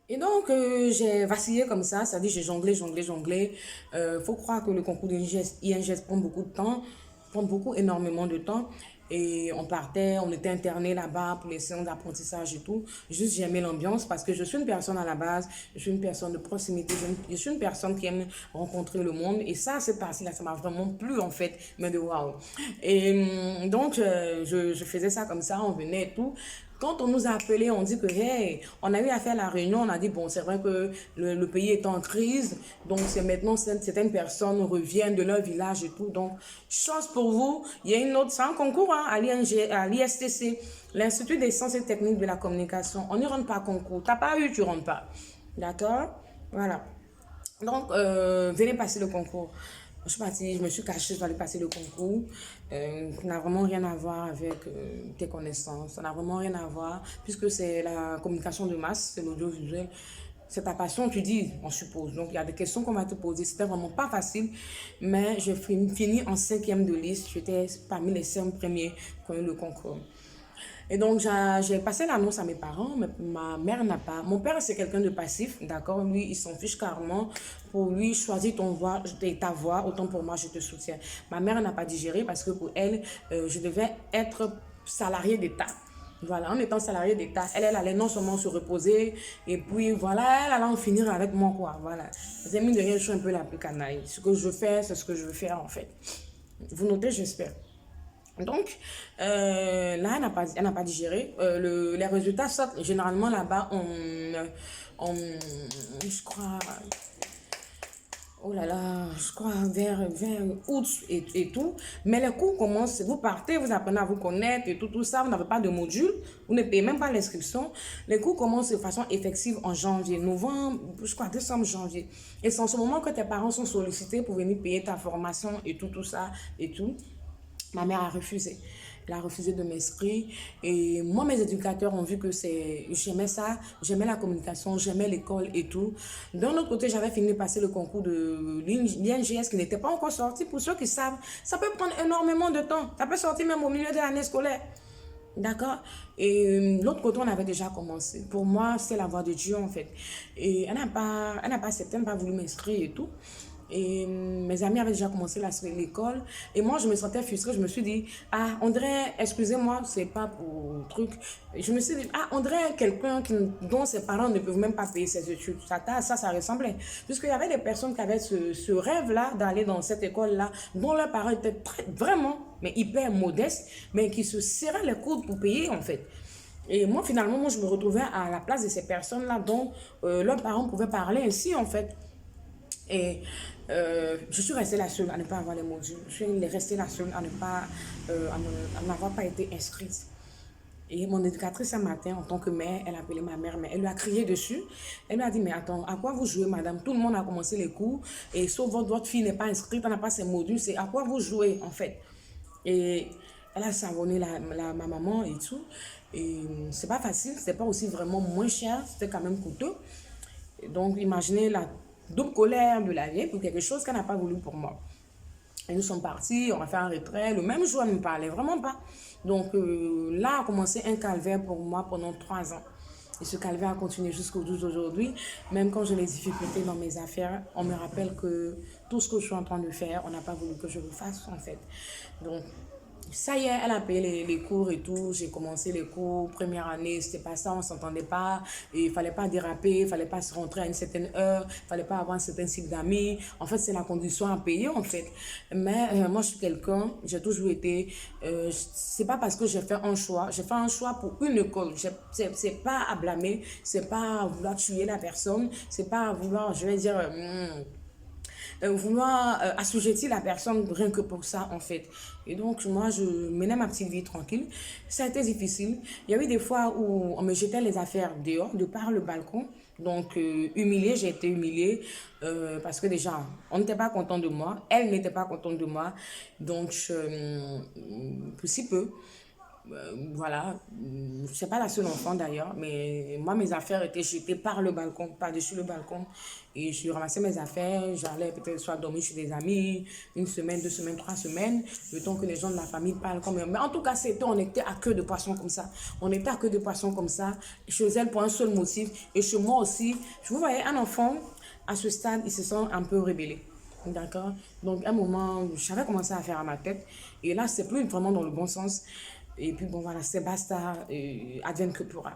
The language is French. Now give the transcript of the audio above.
Et donc, j'ai vacillé comme ça, c'est-à-dire j'ai jonglé, jonglé, jonglé. Faut croire que le concours de INGS prend beaucoup de temps, prend beaucoup, énormément de temps. Et on partait, on était internés là-bas pour les séances d'apprentissage et tout. Juste, j'aimais l'ambiance parce que je suis une personne à la base, je suis une personne de proximité, je suis une personne qui aime rencontrer le monde. Et ça, cette partie-là, ça m'a vraiment plu en fait, mais de waouh. Et donc, je faisais ça comme ça, on venait et tout. Quand on nous a appelés, on dit que, hey, on a eu à faire la réunion, on a dit, bon, c'est vrai que le pays est en crise, donc c'est maintenant certaines personnes reviennent de leur village et tout. Donc, chance pour vous, il y a une autre, c'est un concours hein, à l'ISTC, l'Institut des sciences et techniques de la communication. On n'y rentre pas concours. T'as pas eu, tu rentres pas. D'accord? Voilà. Donc, venez passer le concours. Je suis partie, je me suis cachée, je vais aller passer le concours. Ça n'a vraiment rien à voir avec tes connaissances. Ça n'a vraiment rien à voir, puisque c'est la communication de masse, c'est l'audiovisuel. C'est ta passion, tu dis, on suppose. Donc, il y a des questions qu'on va te poser. C'était vraiment pas facile, mais j'ai fini en cinquième de liste. J'étais parmi les 5 premiers qui ont eu le concours. Et donc, j'ai passé l'annonce à mes parents, mais ma mère n'a pas. Mon père, c'est quelqu'un de passif, d'accord? Lui, il s'en fiche carrément. Pour lui, choisis ton voix, ta voix, autant pour moi, je te soutiens. Ma mère n'a pas digéré parce que pour elle, je devais être salarié d'État. Voilà, en étant salarié d'État, elle allait non seulement se reposer, et puis voilà, elle allait en finir avec moi, quoi. Voilà. C'est mine de rien, je suis un peu la plus canaille. Ce que je fais, c'est ce que je veux faire, en fait. Vous notez, j'espère. Donc, là, elle n'a pas digéré. Les résultats sortent généralement là-bas je crois, oh là là, je crois vers août et tout. Mais les cours commencent, vous partez, vous apprenez à vous connaître et tout, tout ça. Vous n'avez pas de module, vous ne payez même pas l'inscription. Les cours commencent de façon effective en janvier, novembre, je crois décembre, janvier. Et c'est en ce moment que tes parents sont sollicités pour venir payer ta formation et tout, tout ça et tout. Ma mère a refusé. Elle a refusé de m'inscrire. Et moi, mes éducateurs ont vu que j'aimais ça, j'aimais la communication, j'aimais l'école et tout. D'un autre côté, j'avais fini de passer le concours de l'INGS qui n'était pas encore sorti. Pour ceux qui savent, ça peut prendre énormément de temps. Ça peut sortir même au milieu de l'année scolaire. D'accord. Et l'autre côté, on avait déjà commencé. Pour moi, c'est la voix de Dieu, en fait. Et elle n'a pas accepté, elle n'a pas voulu m'inscrire et tout. Et mes amis avaient déjà commencé l'école. Et moi, je me sentais frustrée. Je me suis dit, ah, on dirait, excusez-moi, c'est pas pour truc. Je me suis dit, ah, on dirait quelqu'un dont ses parents ne peuvent même pas payer ses études. Ça ressemblait. Puisqu'il y avait des personnes qui avaient ce rêve-là d'aller dans cette école-là, dont leurs parents étaient vraiment, mais hyper modestes, mais qui se serraient les coudes pour payer, en fait. Et moi, finalement, moi, je me retrouvais à la place de ces personnes-là dont leurs parents pouvaient parler ainsi, en fait. Et je suis restée la seule à ne pas avoir les modules. Je suis restée la seule à ne pas, à n'avoir pas été inscrite. Et mon éducatrice, un matin, en tant que mère, elle a appelé ma mère, mais elle lui a crié dessus. Elle lui a dit, mais attends, à quoi vous jouez, madame? Tout le monde a commencé les cours, et sauf votre fille n'est pas inscrite, elle n'a pas ses modules, c'est à quoi vous jouez, en fait? Et elle a savonné ma maman et tout. Et c'est pas facile, c'était pas aussi vraiment moins cher, c'était quand même coûteux. Donc, imaginez la double colère de la vieille pour quelque chose qu'elle n'a pas voulu pour moi. Et nous sommes partis, on a fait un retrait. Le même jour, elle ne me parlait vraiment pas. Donc là a commencé un calvaire pour moi pendant 3 ans. Et ce calvaire a continué jusqu'au 12 d'aujourd'hui. Même quand j'ai les difficultés dans mes affaires, on me rappelle que tout ce que je suis en train de faire, on n'a pas voulu que je le fasse en fait. Donc ça y est, elle a payé les cours et tout. J'ai commencé les cours. Première année, c'était pas ça, on s'entendait pas. Et il fallait pas déraper, il fallait pas se rentrer à une certaine heure, il fallait pas avoir un certain cycle d'amis. En fait, c'est la condition à payer, en fait. Mais moi, je suis quelqu'un, j'ai toujours été. C'est pas parce que j'ai fait un choix pour une école. C'est pas à blâmer, c'est pas à vouloir tuer la personne, c'est pas à vouloir, je vais dire, vouloir assujettir la personne rien que pour ça en fait. Et donc moi je menais ma petite vie tranquille. Ça a été difficile. Il y a eu des fois où on me jetait les affaires dehors, de par le balcon. Donc humiliée, j'ai été humiliée parce que déjà on n'était pas content de moi, elle n'était pas contente de moi. Donc pour si peu. Voilà, c'est pas la seule enfant d'ailleurs, mais moi mes affaires étaient jetées par le balcon, par-dessus le balcon. Et je ramassais mes affaires, j'allais peut-être soit dormir chez des amis, une semaine, 2 semaines, 3 semaines, le temps que les gens de la famille parlent comme. Mais en tout cas, c'était, on était à queue de poisson comme ça. On était à queue de poisson comme ça, chez elle pour un seul motif, et chez moi aussi. Vous voyez, un enfant, à ce stade, il se sent un peu rébellé. D'accord? Donc, à un moment, j'avais commencé à faire à ma tête. Et là, c'est plus vraiment dans le bon sens. Et puis, bon, voilà, c'est basta, advienne que pourra.